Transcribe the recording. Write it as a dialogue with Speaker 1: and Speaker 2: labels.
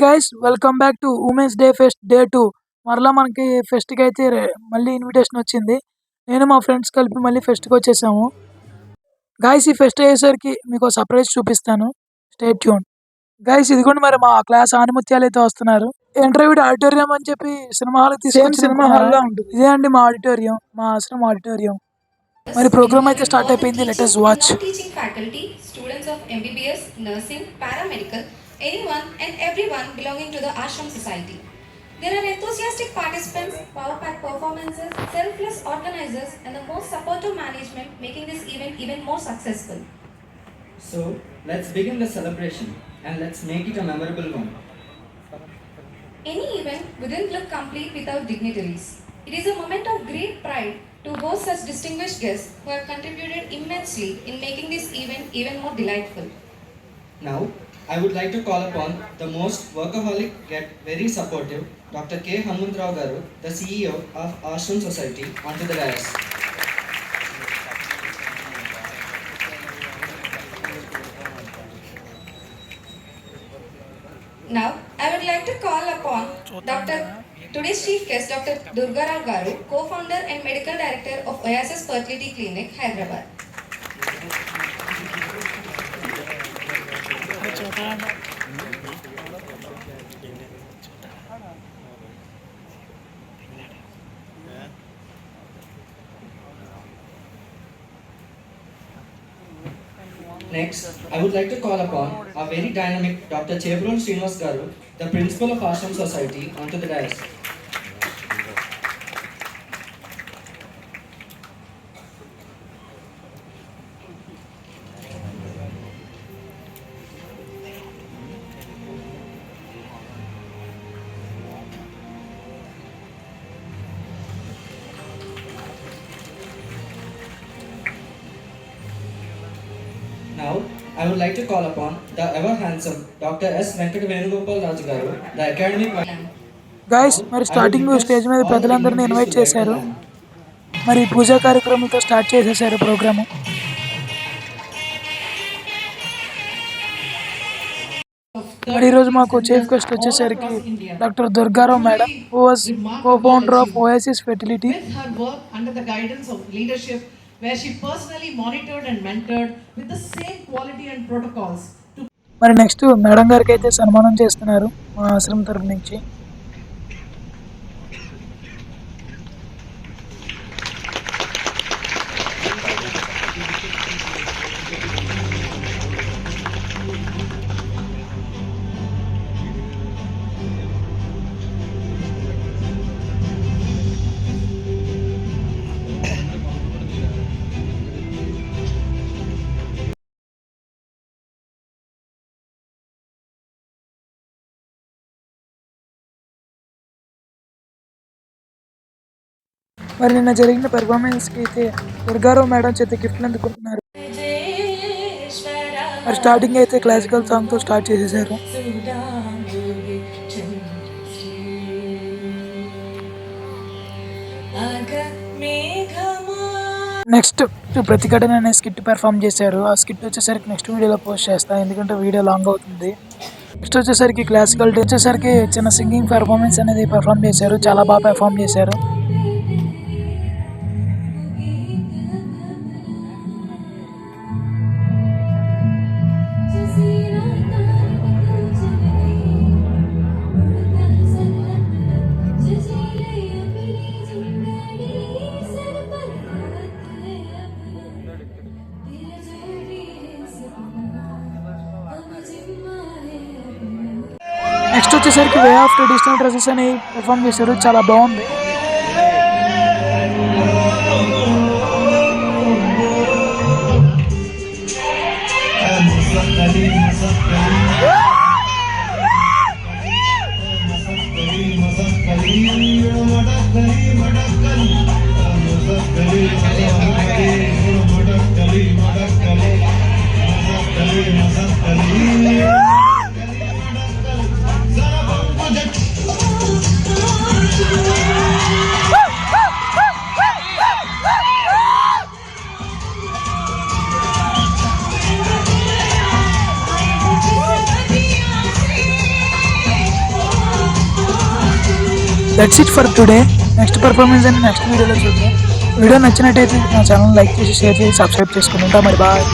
Speaker 1: Guys welcome back to women's day fest day 2. మరలా మనకి ఫెస్ట్కి అయితే మళ్ళీ ఇన్విటేషన్ వచ్చింది. నేను మా ఫ్రెండ్స్ కలిపి మళ్ళీ ఫెస్ట్కి వచ్చేసాము. గైస్ ఈ ఫెస్ట్ అయ్యేసరికి మీకు సర్ప్రైజ్ చూపిస్తాను. Stay tune. గైస్ ఇదిగోండి, మరి మా క్లాస్ ఆనిముత్యాలు అయితే వస్తున్నారు. ఇంటర్వ్యూ ఆడిటోరియం అని చెప్పి సినిమా హాల్ తీసుకొని సినిమా హాల్లో ఉంటుంది. ఇదే అండి మా ఆడిటోరియం, మా ఆశ్రమం ఆడిటోరియం. మరి ప్రోగ్రామ్ అయితే స్టార్ట్ అయిపోయింది. Let us watch.
Speaker 2: Teaching faculty, students of MBBS, nursing, paramedical, anyone and everyone belonging to the Ashram Society. There are enthusiastic participants, power-packed performances, selfless organizers, and the most supportive management making this event even more successful.
Speaker 3: So, let's begin the celebration and let's make it a memorable one.
Speaker 2: Any event wouldn't look complete without dignitaries. It is a moment of great pride to host such distinguished guests who have contributed immensely in making this event even more delightful.
Speaker 3: Now, I would like to call upon the most workaholic yet very supportive Dr. K. Hamundrao Garu, the CEO of Ashram Society, onto the dais.
Speaker 2: Now, I would like to call upon today's chief guest, Dr. Durga Rao Garu, co-founder and medical director of Oasis Fertility Clinic, Hyderabad.
Speaker 3: Next, I would like to call upon our very dynamic Dr. Chevron Srinivas Garu, the principal of Ashram Society, onto the dais. Now, I would like to call upon the ever handsome Dr. S. Venkata Venugopal Raju Garu, the academic.
Speaker 1: Guys మరి starting stage మీద పెద్దలందరినీ invite చేశారు. మరి పూజా కార్యక్రమంతో start చేసేసారు programme. మరి ఈరోజు మాకు chief guest వచ్చేసరికి doctor Durgarao madam, who was co-founder of Oasis fertility.
Speaker 4: where she personally monitored and mentored with the same quality and protocols.
Speaker 1: మరి నెక్స్ట్ మేడం గారికి అయితే సన్మానం చేస్తున్నారు మా ఆశ్రమం తరపు నుంచి. మరి నిన్న జరిగిన పెర్ఫార్మెన్స్కి అయితే దుర్గారావు మేడం చేత గిఫ్ట్లు అందుకుంటున్నారు. మరి స్టార్టింగ్ అయితే క్లాసికల్ సాంగ్తో స్టార్ట్ చేసేసారు. నెక్స్ట్ ప్రతిఘటన అనే స్కిట్ పెర్ఫామ్ చేశారు. ఆ స్కిట్ వచ్చేసరికి నెక్స్ట్ వీడియోలో పోస్ట్ చేస్తాను, ఎందుకంటే వీడియో లాంగ్ అవుతుంది. నెక్స్ట్ వచ్చేసరికి క్లాసికల్ వచ్చేసరికి చిన్న సింగింగ్ పెర్ఫార్మెన్స్ అనేది పెర్ఫామ్ చేశారు. చాలా బాగా పెర్ఫామ్ చేశారు. నెక్స్ట్ వచ్చేసరికి వే ఆఫ్ ట్రెడిషనల్ డ్రెస్సెస్ అని పెర్ఫామ్ చేశారు. చాలా బాగుంది. That's it for today. Next performance అని నెక్స్ట్ వీడియోలో చూద్దాం. వీడియో నచ్చినట్టయితే నా ఛానల్ లైక్ చేసి షేర్ చేసి సబ్స్క్రైబ్ చేసుకుని ఉంటా. మరి బాయ్.